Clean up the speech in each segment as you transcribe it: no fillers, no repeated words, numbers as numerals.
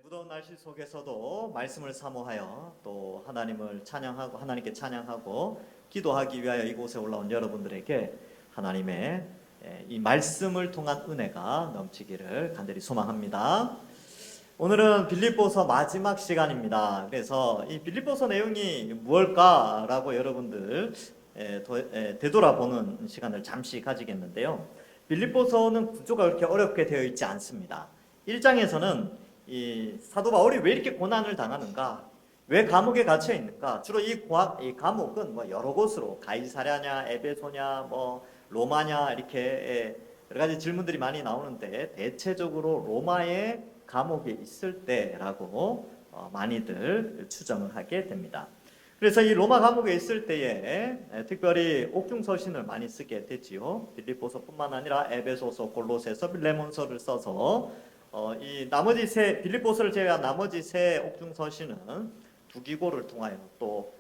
무더운 날씨 속에서도 말씀을 사모하여 또 하나님을 찬양하고 하나님께 찬양하고 기도하기 위하여 이곳에 올라온 여러분들에게 하나님의 이 말씀을 통한 은혜가 넘치기를 간절히 소망합니다. 오늘은 빌립보서 마지막 시간입니다. 그래서 이 빌립보서 내용이 무엇일까라고 여러분들 되돌아보는 시간을 잠시 가지겠는데요. 빌립보서는 구조가 그렇게 어렵게 되어 있지 않습니다. 1장에서는 이 사도 바울이 왜 이렇게 고난을 당하는가, 왜 감옥에 갇혀 있는가, 주로 이 감옥은 뭐 여러 곳으로 가이사랴냐, 에베소냐, 뭐 로마냐 이렇게 여러 가지 질문들이 많이 나오는데 대체적으로 로마의 감옥에 있을 때라고 많이들 추정을 하게 됩니다. 그래서 이 로마 감옥에 있을 때에 특별히 옥중서신을 많이 쓰게 됐지요. 빌립보서뿐만 아니라 에베소서, 골로새서, 빌레몬서를 써서 이 나머지 빌립보서를 제외한 나머지 세 옥중서신은 두기고를 통하여 또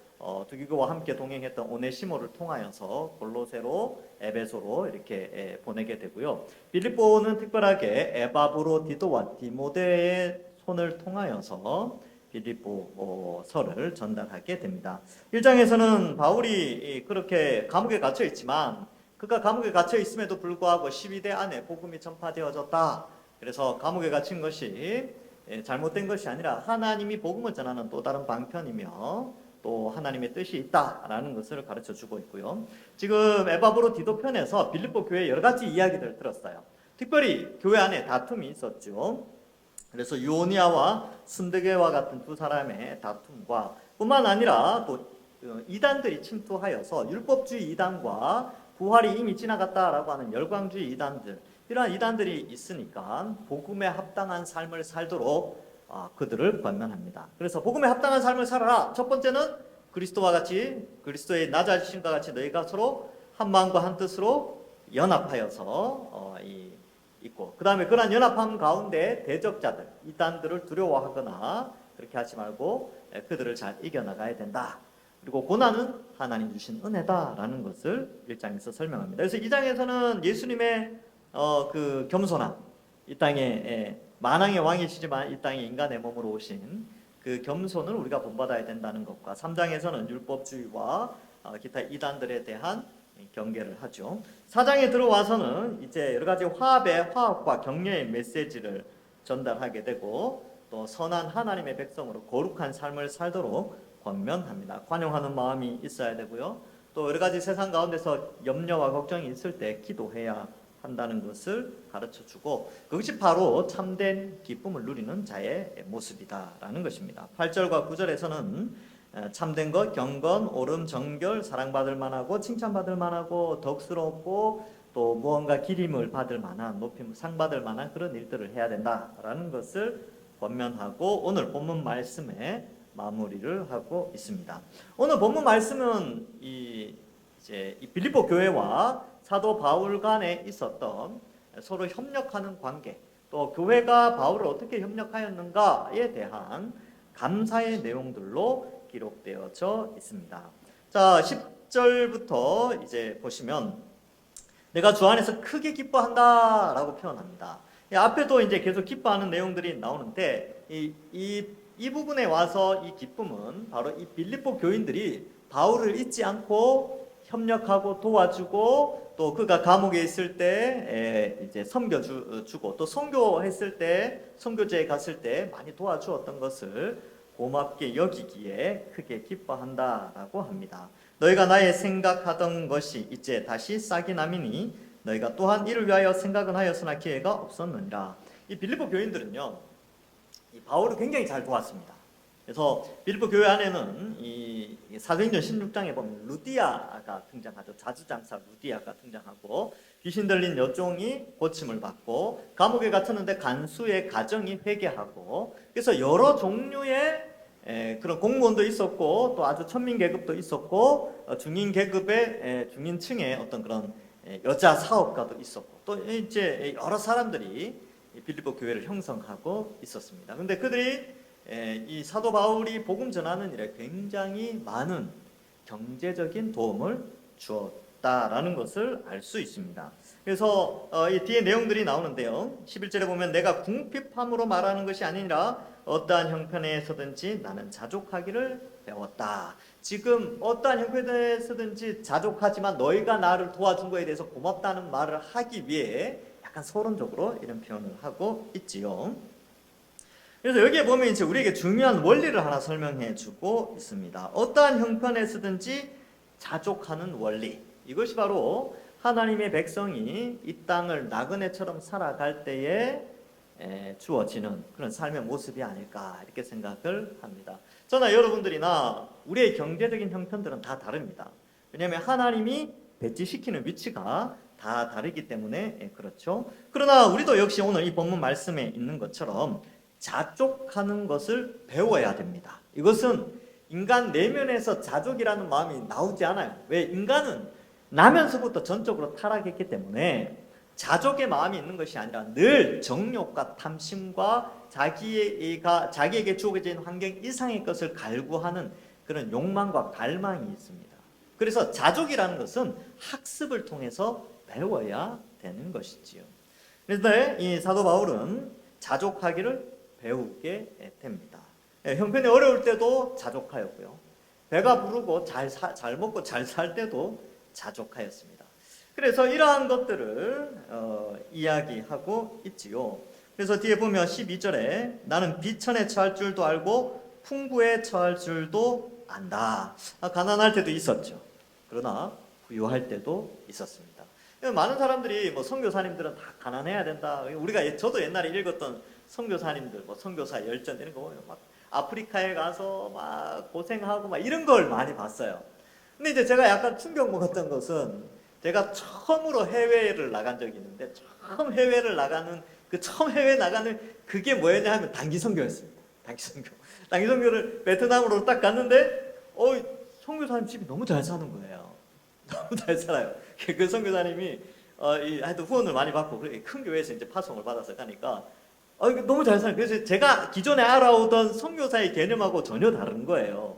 두기고와 함께 동행했던 오네시모를 통하여서 골로새로 에베소로 이렇게 보내게 되고요. 빌립보는 특별하게 에바브로 디도와 디모데의 손을 통하여서 빌립보서를 전달하게 됩니다. 1장에서는 바울이 그렇게 감옥에 갇혀 있지만 그가 감옥에 갇혀 있음에도 불구하고 12대 안에 복음이 전파되어졌다. 그래서 감옥에 갇힌 것이 잘못된 것이 아니라 하나님이 복음을 전하는 또 다른 방편이며 또 하나님의 뜻이 있다라는 것을 가르쳐 주고 있고요. 지금 에바브로 디도 편에서 빌립보 교회 여러 가지 이야기들을 들었어요. 특별히 교회 안에 다툼이 있었죠. 그래서 유오니아와 순드게와 같은 두 사람의 다툼과 뿐만 아니라 또 이단들이 침투하여서 율법주의 이단과 부활이 이미 지나갔다라고 하는 열광주의 이단들, 이러한 이단들이 있으니까 복음에 합당한 삶을 살도록 그들을 권면합니다. 그래서 복음에 합당한 삶을 살아라. 첫 번째는 그리스도와 같이, 그리스도의 나 자신과 같이 너희가 서로 한 마음과 한 뜻으로 연합하여서 있고, 그 다음에 그러한 연합함 가운데 대적자들, 이단들을 두려워하거나 그렇게 하지 말고 그들을 잘 이겨나가야 된다. 그리고 고난은 하나님 주신 은혜다라는 것을 1장에서 설명합니다. 그래서 2장에서는 예수님의 그 겸손함, 이 땅에 만왕의 왕이시지만 이 땅에 인간의 몸으로 오신 그 겸손을 우리가 본받아야 된다는 것과 3장에서는 율법주의와 기타 이단들에 대한 경계를 하죠. 4장에 들어와서는 이제 여러 가지 화합과 격려의 메시지를 전달하게 되고 또 선한 하나님의 백성으로 거룩한 삶을 살도록 권면합니다. 관용하는 마음이 있어야 되고요. 또 여러 가지 세상 가운데서 염려와 걱정이 있을 때 기도해야 한다는 것을 가르쳐주고 그것이 바로 참된 기쁨을 누리는 자의 모습이다라는 것입니다. 8절과 9절에서는 참된 것, 경건, 옳음, 정결, 사랑받을 만하고 칭찬받을 만하고 덕스럽고 또 무언가 기림을 받을 만한 높임, 상 받을 만한 그런 일들을 해야 된다라는 것을 권면하고 오늘 본문 말씀에 마무리를 하고 있습니다. 오늘 본문 말씀은 이 빌립보 교회와 사도 바울 간에 있었던 서로 협력하는 관계, 또 교회가 바울을 어떻게 협력하였는가에 대한 감사의 내용들로 기록되어져 있습니다. 자, 10절부터 이제 보시면 내가 주 안에서 크게 기뻐한다라고 표현합니다. 앞에도 이제 계속 기뻐하는 내용들이 나오는데 이 부분에 와서 이 기쁨은 바로 이 빌립보 교인들이 바울을 잊지 않고 협력하고 도와주고 또 그가 감옥에 있을 때 이제 섬겨주고 또 선교했을 때 선교제에 갔을 때 많이 도와주었던 것을 고맙게 여기기에 크게 기뻐한다라고 합니다. 너희가 나의 생각하던 것이 이제 다시 싹이 나미니 너희가 또한 이를 위하여 생각은 하였으나 기회가 없었느니라. 이 빌립보 교인들은요, 이 바울을 굉장히 잘 도왔습니다. 그래서 빌립보 교회 안에는 이 사도행전 16장에 보면 루디아가 등장하죠. 자주장사 루디아가 등장하고 귀신 들린 여종이 고침을 받고 감옥에 갇혔는데 간수의 가정이 회개하고 그래서 여러 종류의 그런 공무원도 있었고 또 아주 천민 계급도 있었고 중인 계급의 중인층의 어떤 그런 여자 사업가도 있었고 또 이제 여러 사람들이 빌립보 교회를 형성하고 있었습니다. 그런데 그들이 이 사도 바울이 복음 전하는 일에 굉장히 많은 경제적인 도움을 주었다라는 것을 알 수 있습니다. 그래서 이 뒤에 내용들이 나오는데요. 11절에 보면 내가 궁핍함으로 말하는 것이 아니라 어떠한 형편에서든지 나는 자족하기를 배웠다. 지금 어떠한 형편에서든지 자족하지만 너희가 나를 도와준 거에 대해서 고맙다는 말을 하기 위해 약간 서론적으로 이런 표현을 하고 있지요. 그래서 여기에 보면 이제 우리에게 중요한 원리를 하나 설명해 주고 있습니다. 어떠한 형편에서든지 자족하는 원리. 이것이 바로 하나님의 백성이 이 땅을 나그네처럼 살아갈 때에 주어지는 그런 삶의 모습이 아닐까 이렇게 생각을 합니다. 저나 여러분들이나 우리의 경제적인 형편들은 다 다릅니다. 왜냐하면 하나님이 배치시키는 위치가 다 다르기 때문에 그렇죠. 그러나 우리도 역시 오늘 이 본문 말씀에 있는 것처럼 자족하는 것을 배워야 됩니다. 이것은 인간 내면에서 자족이라는 마음이 나오지 않아요. 왜? 인간은 나면서부터 전적으로 타락했기 때문에 자족의 마음이 있는 것이 아니라 늘 정욕과 탐심과 자기에게 주어진 환경 이상의 것을 갈구하는 그런 욕망과 갈망이 있습니다. 그래서 자족이라는 것은 학습을 통해서 배워야 되는 것이지요. 그래서 이 사도 바울은 자족하기를 배우게 됩니다. 형편이 어려울 때도 자족하였고요. 배가 부르고 잘 먹고 잘 살 때도 자족하였습니다. 그래서 이러한 것들을 이야기하고 있지요. 그래서 뒤에 보면 12절에 나는 비천에 처할 줄도 알고 풍부에 처할 줄도 안다. 가난할 때도 있었죠. 그러나 부유할 때도 있었습니다. 많은 사람들이 뭐 선교사님들은 다 가난해야 된다. 저도 옛날에 읽었던 선교사님들, 뭐 선교사 열전 이런 거 보면 막 아프리카에 가서 막 고생하고 막 이런 걸 많이 봤어요. 근데 이제 제가 약간 충격 먹었던 것은 제가 처음으로 해외를 나간 적이 있는데 처음 해외 나가는 그게 뭐였냐 하면 단기 선교였습니다. 단기 선교를 베트남으로 딱 갔는데 선교사님 집이 너무 잘 사는 거예요. 너무 잘 살아요. 그 선교사님이 하여튼 후원을 많이 받고 큰 교회에서 이제 파송을 받아서 가니까 너무 잘 살아요. 그래서 제가 기존에 알아오던 선교사의 개념하고 전혀 다른 거예요.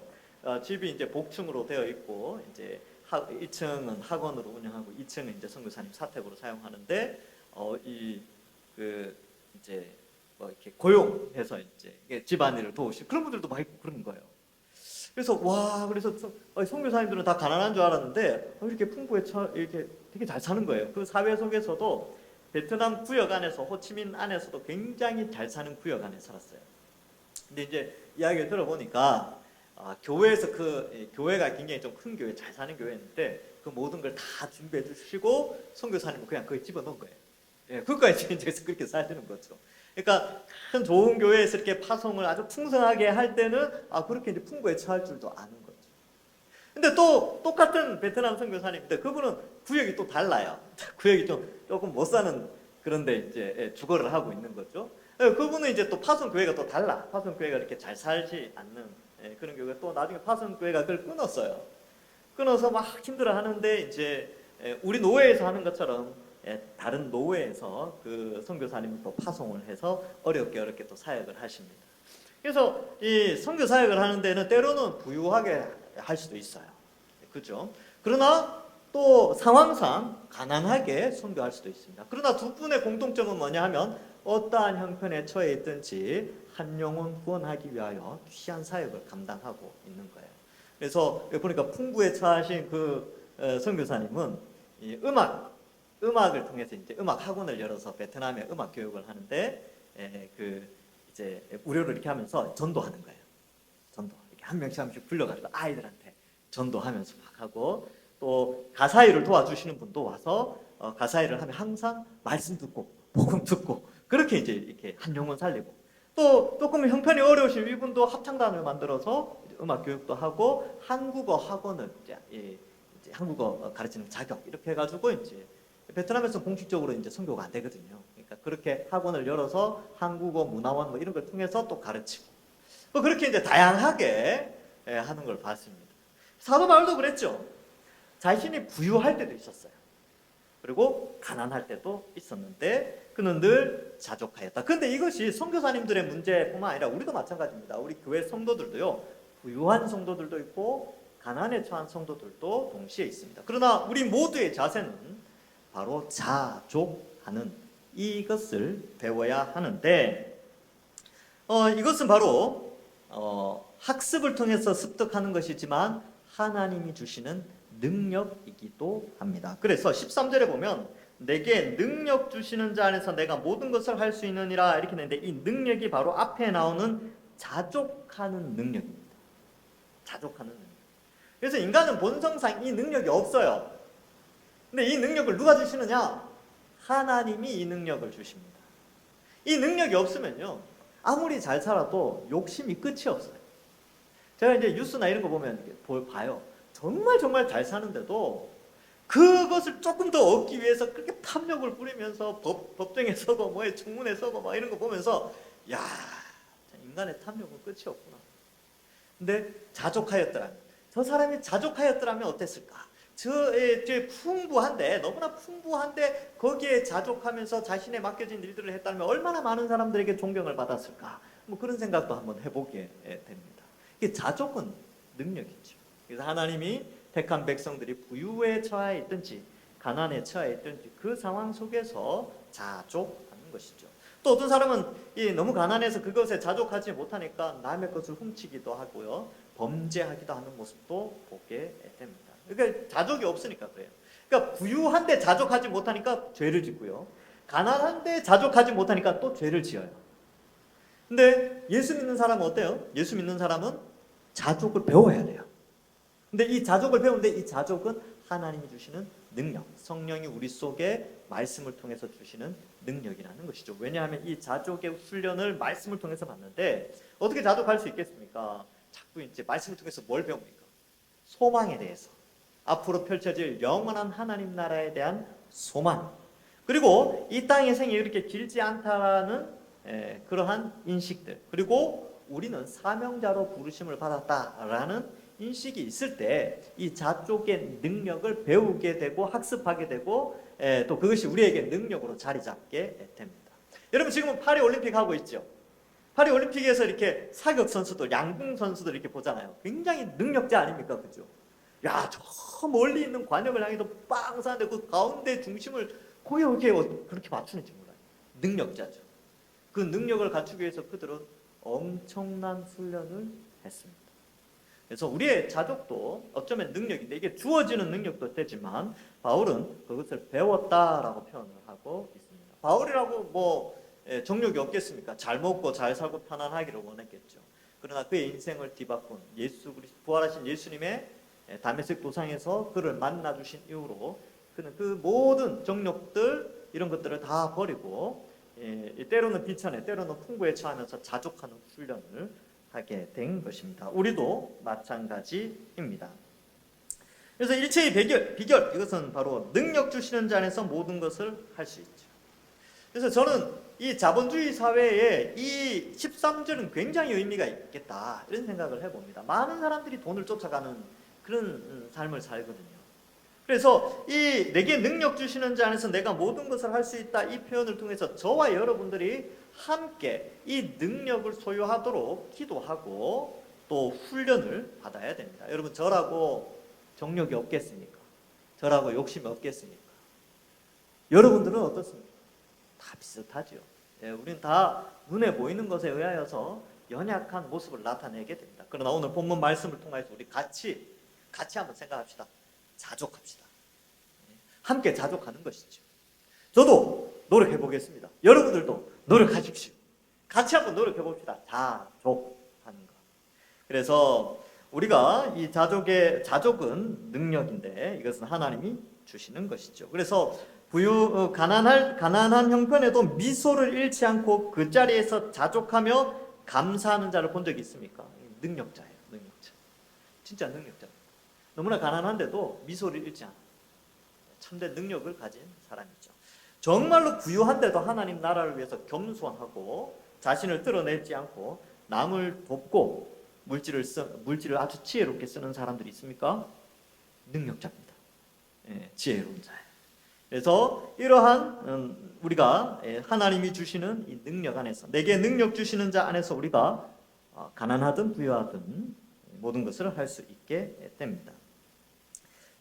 집이 이제 복층으로 되어 있고 이제 1층은 학원으로 운영하고 2층은 이제 선교사님 사택으로 사용하는데 이제 뭐 이렇게 고용해서 이제 집안일을 도우시고 그런 분들도 많이 있고 그런 거예요. 그래서 그래서 선교사님들은 다 가난한 줄 알았는데 이렇게 풍부에 이렇게 되게 잘 사는 거예요. 그 사회 속에서도 베트남 구역 안에서 호치민 안에서도 굉장히 잘 사는 구역 안에 살았어요. 근데 이제 이야기를 들어보니까 교회에서 교회가 굉장히 좀 큰 교회, 잘 사는 교회였는데 그 모든 걸 다 준비해 주시고 선교사님은 그냥 거기 집어넣은 거예요. 그것까지 이제 그렇게 살는 거죠. 그러니까 큰 좋은 교회에서 이렇게 파송을 아주 풍성하게 할 때는 그렇게 이제 풍부에 처할 줄도 아는 거죠. 근데 또 똑같은 베트남 선교사님인데 그분은 구역이 또 달라요. 구역이 조금 못 사는 그런데 이제 주거를 하고 있는 거죠. 그분은 이제 또 파송 교회가 또 달라. 파송 교회가 이렇게 잘 살지 않는 그런 교회가 또 나중에 파송 교회가 그걸 끊었어요. 끊어서 막 힘들어 하는데 이제 우리 노회에서 하는 것처럼 다른 노회에서 그 선교사님을 또 파송을 해서 어렵게 또 사역을 하십니다. 그래서 이 선교 사역을 하는 데는 때로는 부유하게 할 수도 있어요. 그죠? 그러나 또 상황상 가난하게 선교할 수도 있습니다. 그러나 두 분의 공통점은 뭐냐 하면 어떠한 형편에 처해 있든지 한 영혼 구원하기 위하여 귀한 사역을 감당하고 있는 거예요. 그래서 보니까 풍부에 처하신 그 선교사님은 이 음악을 통해서 이제 음악 학원을 열어서 베트남에 음악 교육을 하는데 이제 무료로 이렇게 하면서 전도하는 거예요. 전도 이렇게 한 명씩 불러가지고 아이들한테 전도하면서 막 하고 또 가사일을 도와주시는 분도 와서 가사일을 하면 항상 말씀 듣고 복음 듣고 그렇게 이제 이렇게 한 영혼 살리고 또 조금 형편이 어려우신 이분도 합창단을 만들어서 음악 교육도 하고 한국어 학원을 이제 한국어 가르치는 자격 이렇게 해가지고 이제 베트남에서 공식적으로 이제 선교가 안 되거든요. 그러니까 그렇게 학원을 열어서 한국어 문화원 뭐 이런 걸 통해서 또 가르치고 그렇게 이제 다양하게 하는 걸 봤습니다. 사도 바울도 그랬죠. 자신이 부유할 때도 있었어요. 그리고 가난할 때도 있었는데 그는 늘 자족하였다. 그런데 이것이 선교사님들의 문제뿐만 아니라 우리도 마찬가지입니다. 우리 교회 성도들도요. 부유한 성도들도 있고 가난에 처한 성도들도 동시에 있습니다. 그러나 우리 모두의 자세는 바로 자족하는 이것을 배워야 하는데 이것은 바로 학습을 통해서 습득하는 것이지만 하나님이 주시는 능력이기도 합니다. 그래서 13절에 보면 내게 능력 주시는 자 안에서 내가 모든 것을 할 수 있느니라 이렇게 되는데, 이 능력이 바로 앞에 나오는 자족하는 능력입니다. 자족하는 능력. 그래서 인간은 본성상 이 능력이 없어요. 근데 이 능력을 누가 주시느냐? 하나님이 이 능력을 주십니다. 이 능력이 없으면요, 아무리 잘 살아도 욕심이 끝이 없어요. 제가 이제 뉴스나 이런 거 보면 봐요. 정말 잘 사는데도 그것을 조금 더 얻기 위해서 그렇게 탐욕을 부리면서 법정에 서고 뭐에 청문회 서고 막 이런 거 보면서, 야, 인간의 탐욕은 끝이 없구나. 근데 자족하였더라면, 저 사람이 자족하였더라면 어땠을까? 저 풍부한데, 너무나 풍부한데 거기에 자족하면서 자신의 맡겨진 일들을 했다면 얼마나 많은 사람들에게 존경을 받았을까? 뭐 그런 생각도 한번 해보게 됩니다. 이게 자족은 능력이죠. 그래서 하나님이 택한 백성들이 부유에 처해 있든지 가난에 처해 있든지 그 상황 속에서 자족하는 것이죠. 또 어떤 사람은 너무 가난해서 그것에 자족하지 못하니까 남의 것을 훔치기도 하고요, 범죄하기도 하는 모습도 보게 됩니다. 그러니까 자족이 없으니까 그래요. 그러니까 부유한데 자족하지 못하니까 죄를 짓고요, 가난한데 자족하지 못하니까 또 죄를 지어요. 근데 예수 믿는 사람은 어때요? 예수 믿는 사람은 자족을 배워야 돼요. 근데 이 자족을 배우는데 이 자족은 하나님이 주시는 능력, 성령이 우리 속에 말씀을 통해서 주시는 능력이라는 것이죠. 왜냐하면 이 자족의 훈련을 말씀을 통해서 받는데 어떻게 자족할 수 있겠습니까? 자꾸 이제 말씀을 통해서 뭘 배웁니까? 소망에 대해서, 앞으로 펼쳐질 영원한 하나님 나라에 대한 소망, 그리고 이 땅의 생이 이렇게 길지 않다라는 그러한 인식들, 그리고 우리는 사명자로 부르심을 받았다라는 인식이 있을 때 이 자족의 능력을 배우게 되고 학습하게 되고 또 그것이 우리에게 능력으로 자리 잡게 됩니다. 여러분, 지금은 파리 올림픽 하고 있죠. 파리 올림픽에서 이렇게 사격 선수들, 양궁 선수들 이렇게 보잖아요. 굉장히 능력자 아닙니까, 그죠? 야, 저 멀리 있는 관역을 향해서 빵 쐈는데 그 가운데 중심을 거기 어떻게 그렇게 맞추는지 몰라요. 능력자죠. 그 능력을 갖추기 위해서 그들은 엄청난 훈련을 했습니다. 그래서 우리의 자족도 어쩌면 능력인데 이게 주어지는 능력도 되지만 바울은 그것을 배웠다라고 표현을 하고 있습니다. 바울이라고 뭐 정욕이 없겠습니까? 잘 먹고 잘 살고 편안하기를 원했겠죠. 그러나 그의 인생을 뒤바꾼 예수 그리스도, 부활하신 예수님의 다메섹 도상에서 그를 만나 주신 이후로 그는 그 모든 정욕들 이런 것들을 다 버리고 때로는 비천에 때로는 풍부에 처하면서 자족하는 훈련을 하게 된 것입니다. 우리도 마찬가지입니다. 그래서 일체의 비결 이것은 바로 능력 주시는 자 안에서 모든 것을 할 수 있죠. 그래서 저는 이 자본주의 사회에 이 13절은 굉장히 의미가 있겠다 이런 생각을 해봅니다. 많은 사람들이 돈을 쫓아가는 그런 삶을 살거든요. 그래서 이 내게 능력 주시는 자 안에서 내가 모든 것을 할 수 있다 이 표현을 통해서 저와 여러분들이 함께 이 능력을 소유하도록 기도하고 또 훈련을 받아야 됩니다. 여러분, 저라고 정욕이 없겠습니까? 저라고 욕심이 없겠습니까? 여러분들은 어떻습니까? 다 비슷하죠. 우리는 다 눈에 보이는 것에 의하여서 연약한 모습을 나타내게 됩니다. 그러나 오늘 본문 말씀을 통해서 우리 같이 한번 생각합시다. 자족합시다. 함께 자족하는 것이죠. 저도 노력해 보겠습니다. 여러분들도 노력하십시오. 같이 한번 노력해 봅시다. 자족하는 것. 그래서 우리가 이 자족은 능력인데 이것은 하나님이 주시는 것이죠. 그래서 가난한 형편에도 미소를 잃지 않고 그 자리에서 자족하며 감사하는 자를 본 적이 있습니까? 능력자예요. 능력자. 진짜 능력자. 너무나 가난한데도 미소를 잃지 않아요. 참된 능력을 가진 사람이죠. 정말로 부유한데도 하나님 나라를 위해서 겸손하고 자신을 드러내지 않고 남을 돕고 물질을 아주 지혜롭게 쓰는 사람들이 있습니까? 능력자입니다. 지혜로운 자예요. 그래서 이러한 우리가 하나님이 주시는 이 능력 안에서, 내게 능력 주시는 자 안에서 우리가 가난하든 부유하든 모든 것을 할 수 있게 됩니다.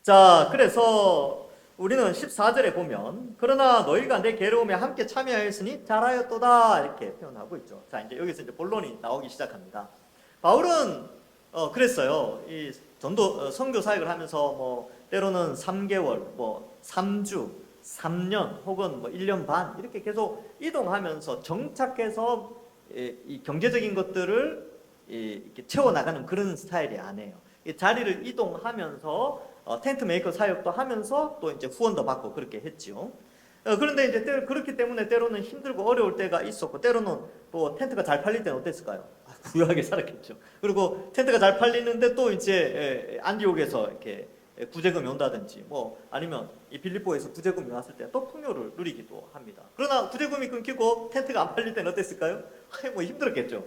자, 그래서 우리는 14절에 보면 그러나 너희가 내 괴로움에 함께 참여하였으니 잘하였도다 이렇게 표현하고 있죠. 자, 이제 여기서 이제 본론이 나오기 시작합니다. 바울은 그랬어요. 이 전도 선교 사역을 하면서 뭐 때로는 3개월, 뭐 3주, 3년 혹은 뭐 1년 반 이렇게 계속 이동하면서 정착해서 이 경제적인 것들을 이렇게 채워 나가는 그런 스타일이 아니에요. 이 자리를 이동하면서 텐트 메이커 사역도 하면서 또 이제 후원도 받고 그렇게 했지요. 그런데 이제 그렇기 때문에 때로는 힘들고 어려울 때가 있었고 때로는 또 텐트가 잘 팔릴 때는 어땠을까요? 부유하게 살았겠죠. 그리고 텐트가 잘 팔리는데 또 이제 안디옥에서 이렇게 구제금이 온다든지 뭐 아니면 이 빌립보에서 구제금이 왔을 때 또 풍요를 누리기도 합니다. 그러나 구제금이 끊기고 텐트가 안 팔릴 때는 어땠을까요? 뭐 힘들었겠죠.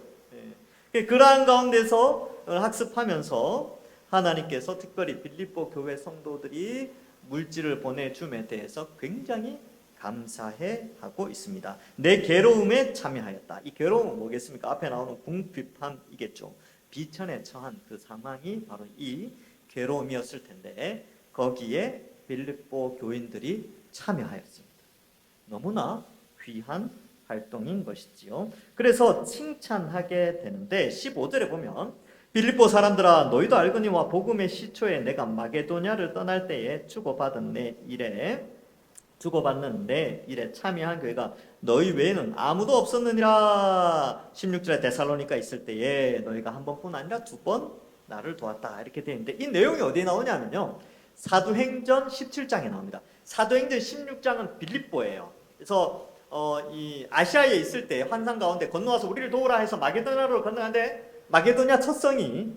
그러한 가운데서 학습하면서 하나님께서 특별히 빌립보 교회 성도들이 물질을 보내줌에 대해서 굉장히 감사해 하고 있습니다. 내 괴로움에 참여하였다. 이 괴로움은 뭐겠습니까? 앞에 나오는 궁핍함이겠죠. 비천에 처한 그 상황이 바로 이 괴로움이었을 텐데 거기에 빌립보 교인들이 참여하였습니다. 너무나 귀한 활동인 것이지요. 그래서 칭찬하게 되는데 15절에 보면 빌립보 사람들아 너희도 알거니와 복음의 시초에 내가 마게도냐를 떠날 때에 주고받는 내 일에 참여한 교회가 너희 외에는 아무도 없었느니라. 16절에 데살로니가 있을 때에 너희가 한 번뿐 아니라 2번 나를 도왔다 이렇게 되어 있는데 이 내용이 어디에 나오냐면요 사도행전 17장에 나옵니다. 사도행전 16장은 빌립보예요. 그래서 이 아시아에 있을 때 환상 가운데 건너와서 우리를 도우라 해서 마게도냐로 건너는데 마게도냐 첫 성이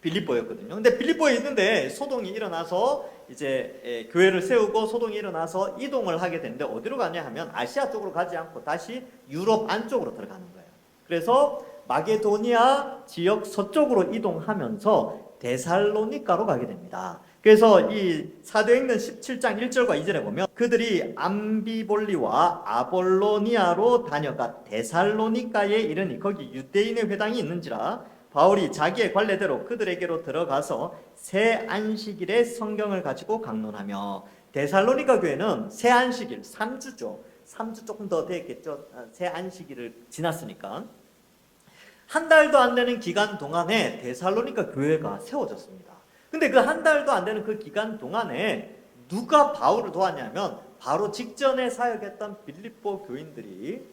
빌립보였거든요. 근데 빌립보에 있는데 소동이 일어나서 이제 교회를 세우고 소동이 일어나서 이동을 하게 되는데 어디로 가냐 하면 아시아 쪽으로 가지 않고 다시 유럽 안쪽으로 들어가는 거예요. 그래서 마게도니아 지역 서쪽으로 이동하면서 데살로니가로 가게 됩니다. 그래서 이 사도행전 17장 1절과 2절에 보면 그들이 암비볼리와 아볼로니아로 다녀가 데살로니가에 이르니 거기 유대인의 회당이 있는지라 바울이 자기의 관례대로 그들에게로 들어가서 새 안식일에 성경을 가지고 강론하며 데살로니가 교회는 새 안식일 3주죠. 3주 조금 더 됐겠죠. 새 안식일을 지났으니까 한 달도 안 되는 기간 동안에 데살로니가 교회가 세워졌습니다. 근데 그 한 달도 안 되는 그 기간 동안에 누가 바울을 도왔냐면 바로 직전에 사역했던 빌립보 교인들이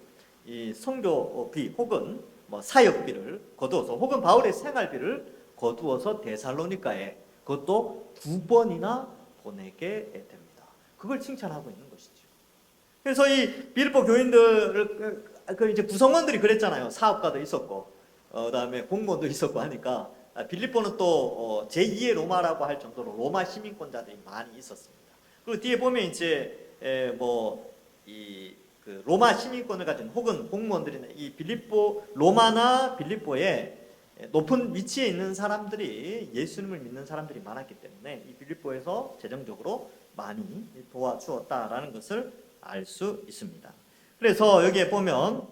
이 선교비 혹은 뭐 사역비를 거두어서 혹은 바울의 생활비를 거두어서 데살로니가에 그것도 2번이나 보내게 됩니다. 그걸 칭찬하고 있는 것이죠. 그래서 이 빌립보 교인들 그 이제 구성원들이 그랬잖아요. 사업가도 있었고 그다음에 공무원도 있었고 하니까 빌립보는 또 제2의 로마라고 할 정도로 로마 시민권자들이 많이 있었습니다. 그리고 뒤에 보면 이제 뭐 이 그 로마 시민권을 가진 혹은 공무원들이나 이 빌립보 로마나 빌립보에 높은 위치에 있는 사람들이 예수님을 믿는 사람들이 많았기 때문에 이 빌립보에서 재정적으로 많이 도와주었다라는 것을 알 수 있습니다. 그래서 여기에 보면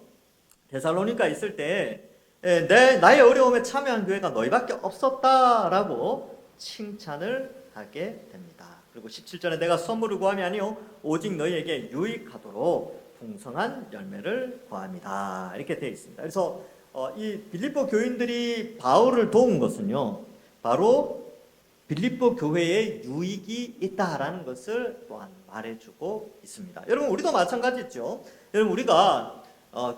데살로니가 있을 때 나의 어려움에 참여한 교회가 너희밖에 없었다라고 칭찬을 하게 됩니다. 그리고 17절에 내가 선물을 구함이 아니요 오직 너희에게 유익하도록 풍성한 열매를 구합니다. 이렇게 되어 있습니다. 그래서 이 빌립보 교인들이 바울을 도운 것은요 바로 빌립보 교회에 유익이 있다라는 것을 또한 말해주고 있습니다. 여러분 우리도 마찬가지죠. 여러분 우리가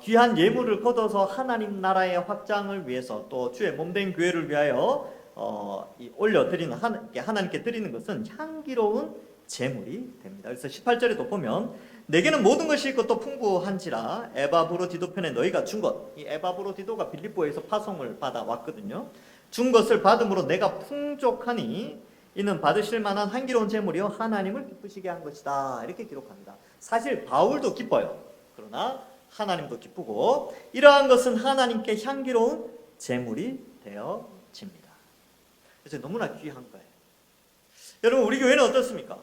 귀한 예물을 거둬서 하나님 나라의 확장을 위해서 또 주의 몸된 교회를 위하여 올려드리는 하나님께 드리는 것은 향기로운 제물이 됩니다. 그래서 18절에도 보면 내게는 모든 것이 있고 또 풍부한지라 에바브로디도 편에 너희가 준 것, 이 에바브로디도가 빌립보에서 파송을 받아 왔거든요. 준 것을 받음으로 내가 풍족하니 이는 받으실 만한 향기로운 제물이요 하나님을 기쁘시게 한 것이다. 이렇게 기록합니다. 사실 바울도 기뻐요. 그러나 하나님도 기쁘고 이러한 것은 하나님께 향기로운 제물이 되어집니다. 그래서 너무나 귀한 거예요. 여러분 우리 교회는 어떻습니까?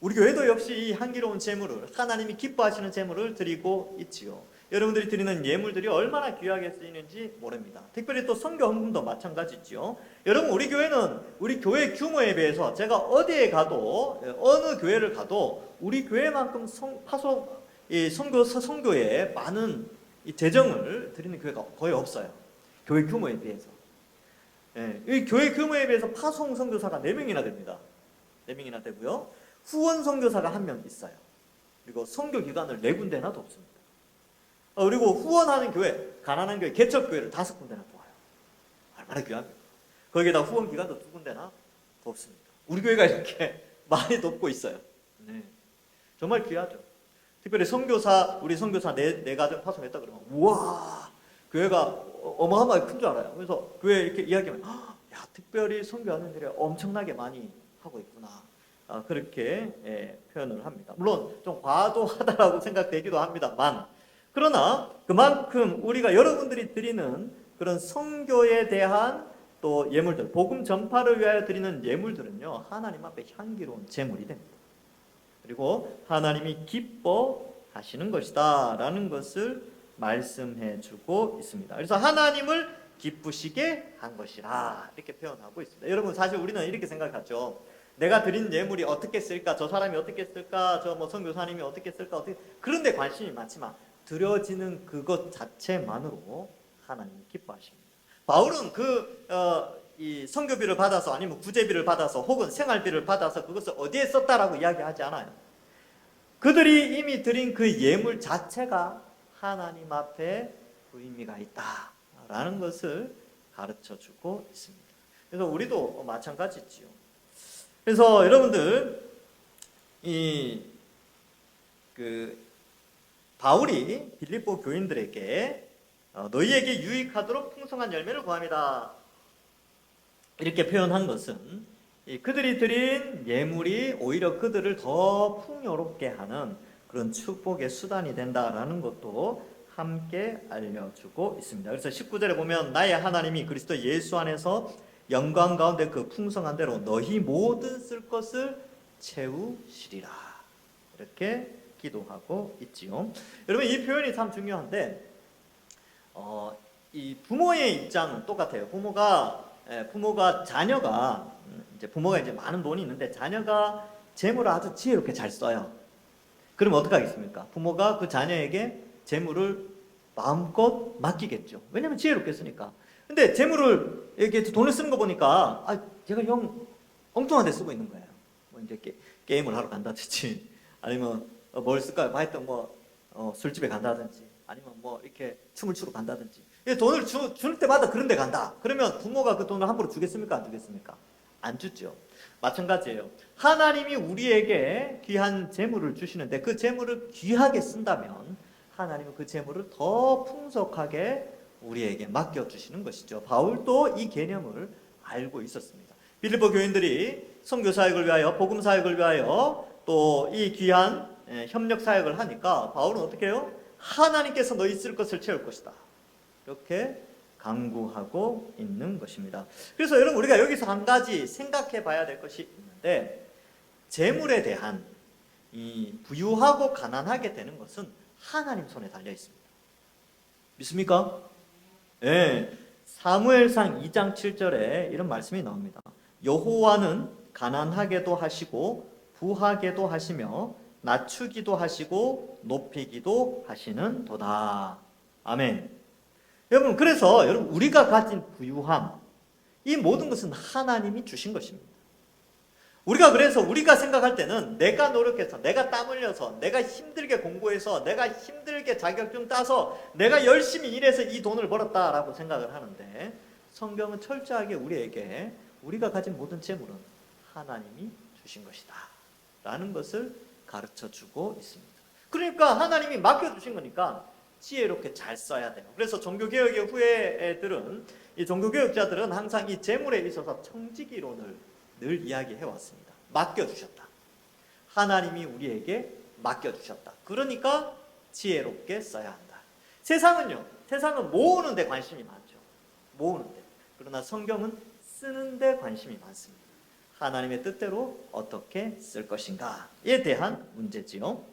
우리 교회도 역시 이 향기로운 제물을 하나님이 기뻐하시는 제물을 드리고 있지요. 여러분들이 드리는 예물들이 얼마나 귀하게 쓰이는지 모릅니다. 특별히 또 선교 헌금도 마찬가지죠. 여러분, 우리 교회는 우리 교회 규모에 비해서 제가 어디에 가도, 어느 교회를 가도 우리 교회만큼 선교에 많은 이 재정을 드리는 교회가 거의 없어요. 교회 규모에 비해서. 이 교회 규모에 비해서 파송 선교사가 4명이나 됩니다. 4명이나 되고요. 후원 선교사가 1명 있어요. 그리고 선교 기관을 4군데나 더 없습니다. 그리고 후원하는 교회, 가난한 교회, 개척교회를 5군데나 도와요. 얼마나 귀합니까? 거기에다 후원 기관도 2군데나 더 없습니다. 우리 교회가 이렇게 많이 돕고 있어요. 네. 정말 귀하죠. 특별히 우리 선교사 네 가정 파송했다 그러면, 우와, 교회가 어마어마하게 큰 줄 알아요. 그래서 교회 이렇게 이야기하면, 야, 특별히 선교하는 일에 엄청나게 많이 하고 있구나. 그렇게 표현을 합니다. 물론 좀 과도하다라고 생각되기도 합니다만, 그러나 그만큼 우리가 여러분들이 드리는 그런 선교에 대한 또 예물들, 복음 전파를 위하여 드리는 예물들은요, 하나님 앞에 향기로운 제물이 됩니다. 그리고 하나님이 기뻐하시는 것이다 라는 것을 말씀해 주고 있습니다. 그래서 하나님을 기쁘시게 한 것이라 이렇게 표현하고 있습니다. 여러분, 사실 우리는 이렇게 생각하죠. 내가 드린 예물이 어떻게 쓸까, 저 사람이 어떻게 쓸까, 저 선교사님이 어떻게 쓸까, 그런 데 관심이 많지만 드려지는 그것 자체만으로 하나님이 기뻐하십니다. 바울은 이 선교비를 받아서, 아니면 구제비를 받아서, 혹은 생활비를 받아서 그것을 어디에 썼다라고 이야기하지 않아요. 그들이 이미 드린 그 예물 자체가 하나님 앞에 의미가 있다라는 것을 가르쳐 주고 있습니다. 그래서 우리도 마찬가지지요. 그래서 여러분들, 바울이 빌립보 교인들에게 너희에게 유익하도록 풍성한 열매를 구합니다, 이렇게 표현한 것은 그들이 드린 예물이 오히려 그들을 더 풍요롭게 하는 그런 축복의 수단이 된다라는 것도 함께 알려주고 있습니다. 그래서 19절에 보면, 나의 하나님이 그리스도 예수 안에서 영광 가운데 그 풍성한 대로 너희 모든 쓸 것을 채우시리라, 이렇게 기도하고 있지요. 여러분, 이 표현이 참 중요한데, 이 부모의 입장은 똑같아요. 부모가 부모가 이제 많은 돈이 있는데 자녀가 재물을 아주 지혜롭게 잘 써요. 그러면 어떡하겠습니까? 부모가 그 자녀에게 재물을 마음껏 맡기겠죠. 왜냐면 지혜롭게 쓰니까. 근데 재물을 이렇게 돈을 쓰는 거 보니까, 제가 영 엉뚱한 데 쓰고 있는 거예요. 뭐 이제 게임을 하러 간다든지, 아니면 뭘 쓸까요? 하여튼 술집에 간다든지, 아니면 이렇게 춤을 추러 간다든지. 돈을 줄 때마다 그런 데 간다. 그러면 부모가 그 돈을 함부로 주겠습니까? 안 주겠습니까? 안 주죠. 마찬가지예요. 하나님이 우리에게 귀한 재물을 주시는데 그 재물을 귀하게 쓴다면 하나님은 그 재물을 더 풍성하게 우리에게 맡겨주시는 것이죠. 바울도 이 개념을 알고 있었습니다. 빌립보 교인들이 선교 사역을 위하여, 복음 사역을 위하여 또 이 귀한 협력 사역을 하니까 바울은 어떻게 해요? 하나님께서 너희 쓸 것을 채울 것이다, 이렇게 강구하고 있는 것입니다. 그래서 여러분, 우리가 여기서 한 가지 생각해 봐야 될 것이 있는데, 재물에 대한 이 부유하고 가난하게 되는 것은 하나님 손에 달려 있습니다. 믿습니까? 네. 사무엘상 2장 7절에 이런 말씀이 나옵니다. 여호와는 가난하게도 하시고 부하게도 하시며 낮추기도 하시고 높이기도 하시는 도다. 아멘. 여러분, 그래서 우리가 가진 부유함, 이 모든 것은 하나님이 주신 것입니다. 그래서 우리가 생각할 때는 내가 노력해서, 내가 땀 흘려서, 내가 힘들게 공부해서, 내가 힘들게 자격증 따서, 내가 열심히 일해서 이 돈을 벌었다라고 생각을 하는데, 성경은 철저하게 우리에게 우리가 가진 모든 재물은 하나님이 주신 것이다 라는 것을 가르쳐주고 있습니다. 그러니까 하나님이 맡겨주신 거니까 지혜롭게 잘 써야 돼요. 그래서 종교개혁의 후예들은, 이 종교개혁자들은 항상 이 재물에 있어서 청지기론을 늘 이야기해 왔습니다. 맡겨주셨다. 하나님이 우리에게 맡겨주셨다. 그러니까 지혜롭게 써야 한다. 세상은 모으는 데 관심이 많죠. 모으는 데. 그러나 성경은 쓰는 데 관심이 많습니다. 하나님의 뜻대로 어떻게 쓸 것인가에 대한 문제지요.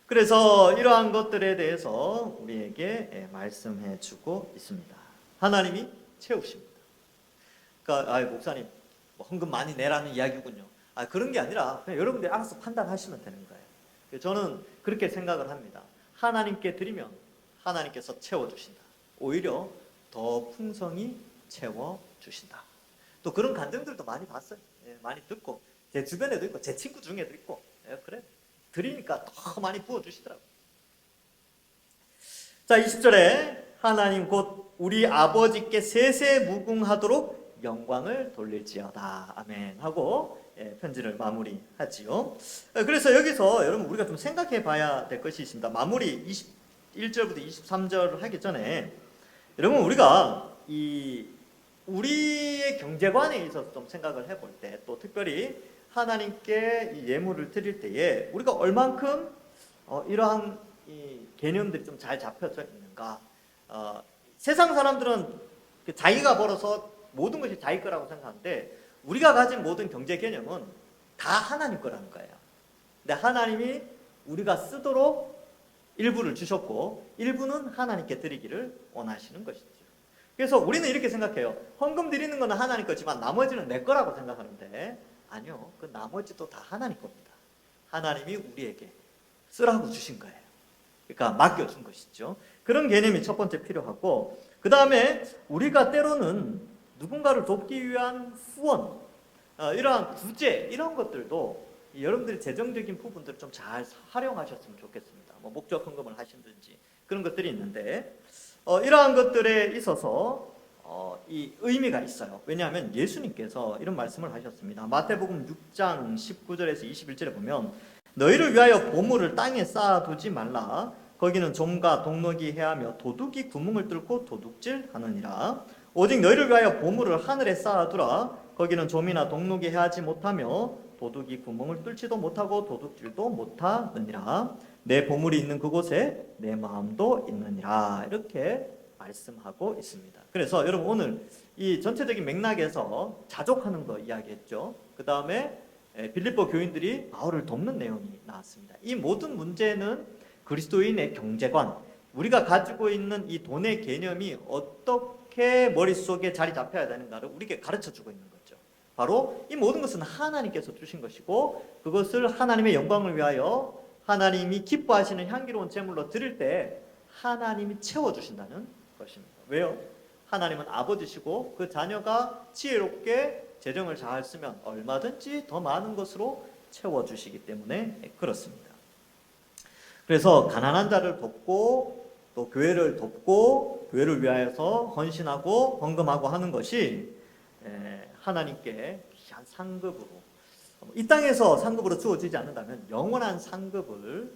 그래서 이러한 것들에 대해서 우리에게 말씀해 주고 있습니다. 하나님이 채우십니다. 그러니까 목사님 헌금 많이 내라는 이야기군요. 그런 게 아니라 그냥 여러분들이 알아서 판단하시면 되는 거예요. 저는 그렇게 생각을 합니다. 하나님께 드리면 하나님께서 채워주신다. 오히려 더 풍성히 채워주신다. 또 그런 간증들도 많이 봤어요. 많이 듣고 제 주변에도 있고 제 친구 중에도 있고 그래 드리니까 더 많이 부어주시더라고요. 자, 20절에 하나님 곧 우리 아버지께 세세무궁하도록 영광을 돌릴지어다. 아멘 하고 편지를 마무리하지요. 그래서 여기서 여러분 우리가 좀 생각해 봐야 될 것이 있습니다. 마무리 21절부터 23절을 하기 전에 여러분 우리가 우리의 경제관에 있어서 좀 생각을 해볼 때, 또 특별히 하나님께 이 예물을 드릴 때에 우리가 얼만큼 이러한 이 개념들이 좀 잘 잡혀져 있는가. 세상 사람들은 자기가 벌어서 모든 것이 자기 거라고 생각하는데, 우리가 가진 모든 경제 개념은 다 하나님 거라는 거예요. 근데 하나님이 우리가 쓰도록 일부를 주셨고 일부는 하나님께 드리기를 원하시는 것이죠. 그래서 우리는 이렇게 생각해요. 헌금 드리는 거는 하나님 거지만 나머지는 내 거라고 생각하는데, 아니요, 그 나머지도 다 하나님 겁니다. 하나님이 우리에게 쓰라고 주신 거예요. 그러니까 맡겨준 것이죠. 그런 개념이 첫 번째 필요하고, 그 다음에 우리가 때로는 누군가를 돕기 위한 후원, 이러한 구제, 이런 것들도 여러분들이 재정적인 부분들을 좀 잘 활용하셨으면 좋겠습니다. 뭐 목적 헌금을 하신든지 그런 것들이 있는데, 이러한 것들에 있어서 이 의미가 있어요. 왜냐하면 예수님께서 이런 말씀을 하셨습니다. 마태복음 6장 19절에서 21절에 보면 너희를 위하여 보물을 땅에 쌓아두지 말라. 거기는 좀과 동록이 해하며 도둑이 구멍을 뚫고 도둑질 하느니라. 오직 너희를 위하여 보물을 하늘에 쌓아두라. 거기는 좀이나 동록이 해하지 못하며 도둑이 구멍을 뚫지도 못하고 도둑질도 못하느니라. 내 보물이 있는 그곳에 내 마음도 있느니라. 이렇게 말씀하고 있습니다. 그래서 여러분 오늘 이 전체적인 맥락에서 자족하는 거 이야기했죠. 그 다음에 빌립보 교인들이 바울을 돕는 내용이 나왔습니다. 이 모든 문제는 그리스도인의 경제관, 우리가 가지고 있는 이 돈의 개념이 어떻게 머릿속에 자리 잡혀야 되는가를 우리에게 가르쳐주고 있는 거죠. 바로 이 모든 것은 하나님께서 주신 것이고, 그것을 하나님의 영광을 위하여 하나님이 기뻐하시는 향기로운 제물로 드릴 때 하나님이 채워주신다는 것입니다. 왜요? 하나님은 아버지시고 그 자녀가 지혜롭게 재정을 잘 쓰면 얼마든지 더 많은 것으로 채워주시기 때문에 그렇습니다. 그래서 가난한 자를 돕고 또 교회를 돕고 교회를 위하여서 헌신하고 헌금하고 하는 것이 하나님께 귀한 상급으로, 이 땅에서 상급으로 주어지지 않는다면 영원한 상급을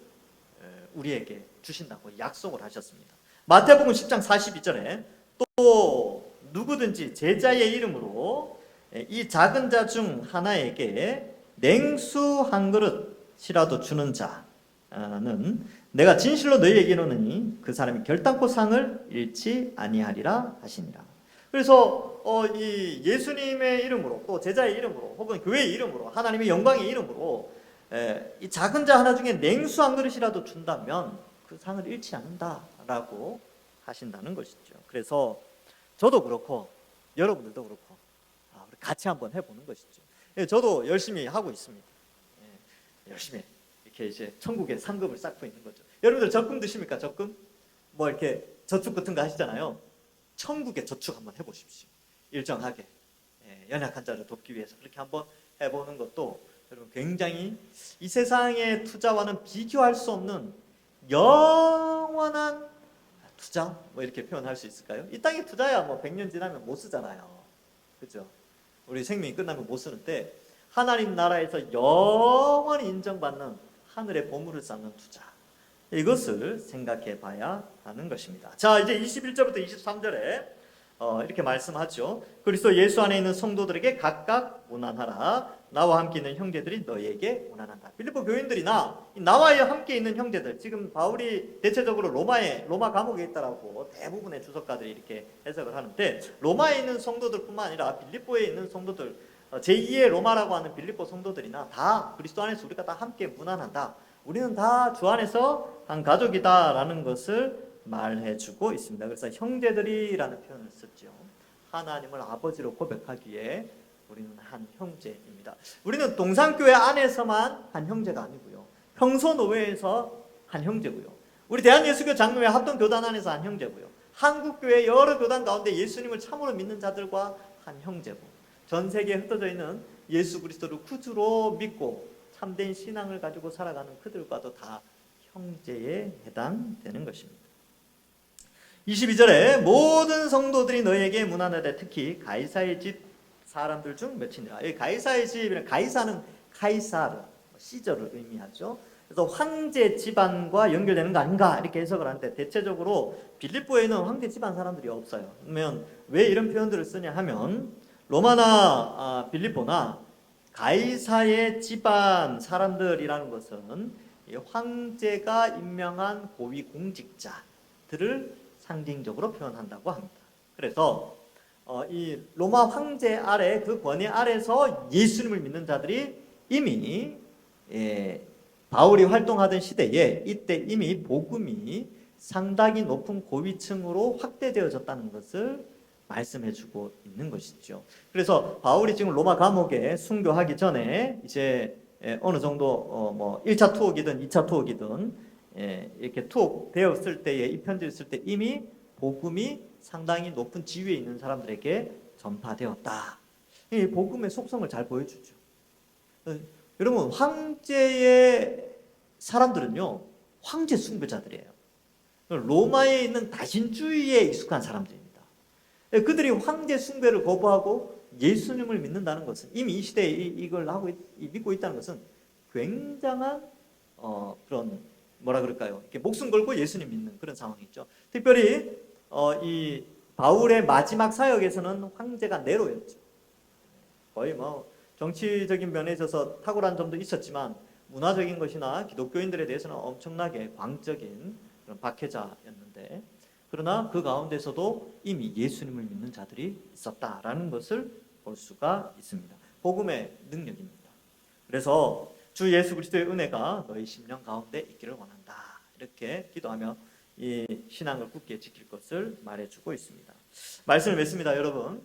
우리에게 주신다고 약속을 하셨습니다. 마태복음 10장 42절에 또 누구든지 제자의 이름으로 이 작은 자 중 하나에게 냉수 한 그릇이라도 주는 자는 내가 진실로 너희에게 이르노니 그 사람이 결단코 상을 잃지 아니하리라 하시니라. 그래서 이 예수님의 이름으로 또 제자의 이름으로 혹은 교회의 이름으로 하나님의 영광의 이름으로 이 작은 자 하나 중에 냉수 한 그릇이라도 준다면 그 상을 잃지 않는다라고 하신다는 것이죠. 그래서 저도 그렇고 여러분들도 그렇고 우리 같이 한번 해보는 것이죠. 저도 열심히 하고 있습니다. 열심히 이렇게 이제 천국의 상급을 쌓고 있는 거죠. 여러분들 적금 드십니까? 적금? 뭐 이렇게 저축 같은 거 하시잖아요. 천국의 저축 한번 해보십시오. 일정하게 연약한 자를 돕기 위해서 그렇게 한번 해보는 것도 여러분 굉장히 이 세상의 투자와는 비교할 수 없는 영원한 투자, 뭐 이렇게 표현할 수 있을까요? 이 땅에 투자야 뭐 100년 지나면 못 쓰잖아요. 그렇죠? 우리 생명이 끝나면 못 쓰는데 하나님 나라에서 영원히 인정받는 하늘의 보물을 쌓는 투자, 이것을 생각해 봐야 하는 것입니다. 자, 이제 21절부터 23절에 이렇게 말씀하죠. 그리스도 예수 안에 있는 성도들에게 각각 문안하라. 나와 함께 있는 형제들이 너희에게 문안한다. 빌립보 교인들이나 나와 함께 있는 형제들, 지금 바울이 대체적으로 로마 감옥에 있다라고 대부분의 주석가들이 이렇게 해석을 하는데, 로마에 있는 성도들뿐만 아니라 빌립보에 있는 성도들, 제2의 로마라고 하는 빌립보 성도들이나 다 그리스도 안에서 우리가 다 함께 문안한다. 우리는 다 주 안에서 한 가족이다라는 것을 말해주고 있습니다. 그래서 형제들이라는 표현을 썼죠. 하나님을 아버지로 고백하기에 우리는 한 형제입니다. 우리는 동산교회 안에서만 한 형제가 아니고요. 평소노회에서 한 형제고요. 우리 대한예수교 장로회 합동교단 안에서 한 형제고요. 한국교회 여러 교단 가운데 예수님을 참으로 믿는 자들과 한 형제고, 전 세계에 흩어져 있는 예수 그리스도를 구주로 믿고 참된 신앙을 가지고 살아가는 그들과도 다 형제에 해당되는 것입니다. 22절에 모든 성도들이 너희에게 문안하되 특히 가이사의 집 사람들 중 몇이니라. 이 가이사의 집이란, 가이사는 카이사르, 시저를 의미하죠. 그래서 황제 집안과 연결되는 거 아닌가 이렇게 해석을 하는데, 대체적으로 빌립보에는 황제 집안 사람들이 없어요. 그러면 왜 이런 표현들을 쓰냐 하면, 로마나 빌립보나 가이사의 집안 사람들이라는 것은 황제가 임명한 고위 공직자들을 상징적으로 표현한다고 합니다. 그래서 이 로마 황제 아래, 그 권위 아래서 예수님을 믿는 자들이 이미 바울이 활동하던 시대에 이때 이미 복음이 상당히 높은 고위층으로 확대되어졌다는 것을 말씀해주고 있는 것이죠. 그래서 바울이 지금 로마 감옥에 순교하기 전에 이제 어느 정도 뭐 1차 투옥이든 2차 투옥이든 이렇게 투옥되었을 때에, 이 편지를 쓸 때 이미 복음이 상당히 높은 지위에 있는 사람들에게 전파되었다. 이 복음의 속성을 잘 보여주죠. 여러분, 황제의 사람들은요, 황제 숭배자들이에요. 로마에 있는 다신주의에 익숙한 사람들입니다. 그들이 황제 숭배를 거부하고 예수님을 믿는다는 것은, 이미 이 시대에 이걸 하고 믿고 있다는 것은 굉장한 그런 뭐라 그럴까요? 이렇게 목숨 걸고 예수님 믿는 그런 상황이죠. 특별히 이 바울의 마지막 사역에서는 황제가 네로였죠. 거의 뭐 정치적인 면에 있어서 탁월한 점도 있었지만 문화적인 것이나 기독교인들에 대해서는 엄청나게 광적인 그런 박해자였는데, 그러나 그 가운데서도 이미 예수님을 믿는 자들이 있었다라는 것을 볼 수가 있습니다. 복음의 능력입니다. 그래서 주 예수 그리스도의 은혜가 너희 심령 가운데 있기를 원한다, 이렇게 기도하며 이 신앙을 굳게 지킬 것을 말해주고 있습니다. 말씀을 맺습니다. 여러분,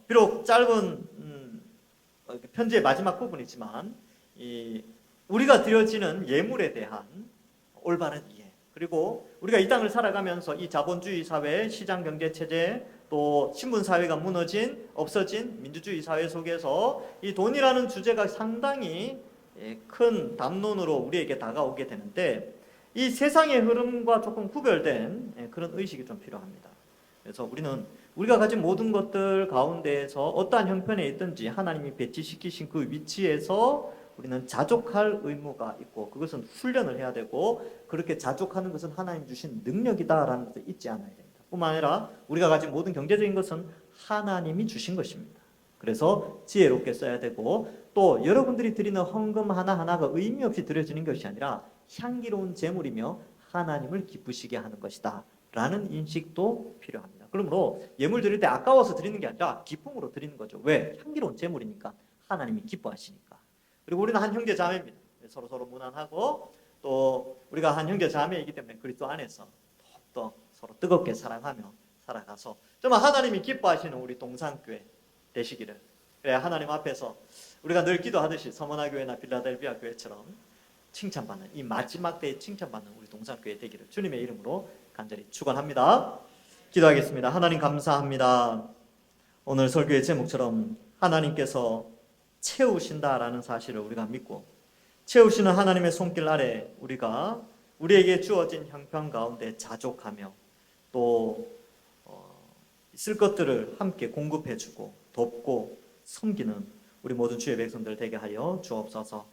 비록 짧은 편지의 마지막 부분이지만 우리가 드려지는 예물에 대한 올바른 이해, 그리고 우리가 이 땅을 살아가면서 이 자본주의 사회, 시장 경제 체제, 또 신분 사회가 무너진, 없어진 민주주의 사회 속에서 이 돈이라는 주제가 상당히 큰 담론으로 우리에게 다가오게 되는데, 이 세상의 흐름과 조금 구별된 그런 의식이 좀 필요합니다. 그래서 우리가 가진 모든 것들 가운데에서 어떠한 형편에 있든지 하나님이 배치시키신 그 위치에서 우리는 자족할 의무가 있고, 그것은 훈련을 해야 되고, 그렇게 자족하는 것은 하나님 주신 능력이다라는 것을 잊지 않아야 됩니다. 뿐만 아니라 우리가 가진 모든 경제적인 것은 하나님이 주신 것입니다. 그래서 지혜롭게 써야 되고, 또 여러분들이 드리는 헌금 하나하나가 의미 없이 드려지는 것이 아니라 향기로운 제물이며 하나님을 기쁘시게 하는 것이다 라는 인식도 필요합니다. 그러므로 예물 드릴 때 아까워서 드리는 게 아니라 기쁨으로 드리는 거죠. 왜? 향기로운 제물이니까, 하나님이 기뻐하시니까. 그리고 우리는 한 형제 자매입니다. 서로 문안하고, 또 우리가 한 형제 자매이기 때문에 그리스도 안에서 더욱더 서로 뜨겁게 사랑하며 살아가서 정말 하나님이 기뻐하시는 우리 동산교회 되시기를, 그래 하나님 앞에서 우리가 늘 기도하듯이 서머나 교회나 빌라델비아 교회처럼 칭찬받는, 이 마지막 때에 칭찬받는 우리 동산교회 되기를 주님의 이름으로 간절히 축원합니다. 기도하겠습니다. 하나님 감사합니다. 오늘 설교의 제목처럼 하나님께서 채우신다라는 사실을 우리가 믿고, 채우시는 하나님의 손길 아래 우리에게 주어진 형편 가운데 자족하며, 또 있을 것들을 함께 공급해주고 돕고 섬기는 우리 모든 주의 백성들 되게 하여 주옵소서.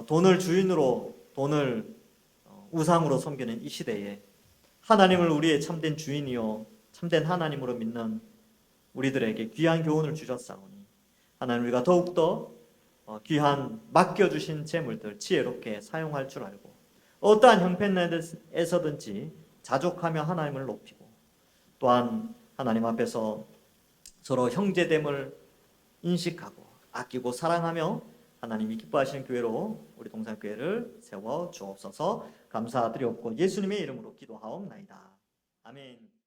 돈을 주인으로, 돈을 우상으로 섬기는 이 시대에 하나님을 우리의 참된 주인이요 참된 하나님으로 믿는 우리들에게 귀한 교훈을 주셨사오니, 하나님 우리가 더욱더 귀한 맡겨주신 재물들 지혜롭게 사용할 줄 알고, 어떠한 형편에서든지 자족하며 하나님을 높이고, 또한 하나님 앞에서 서로 형제됨을 인식하고 아끼고 사랑하며 하나님이 기뻐하시는 교회로 우리 동산교회를 세워 주옵소서. 감사드리옵고 예수님의 이름으로 기도하옵나이다. 아멘.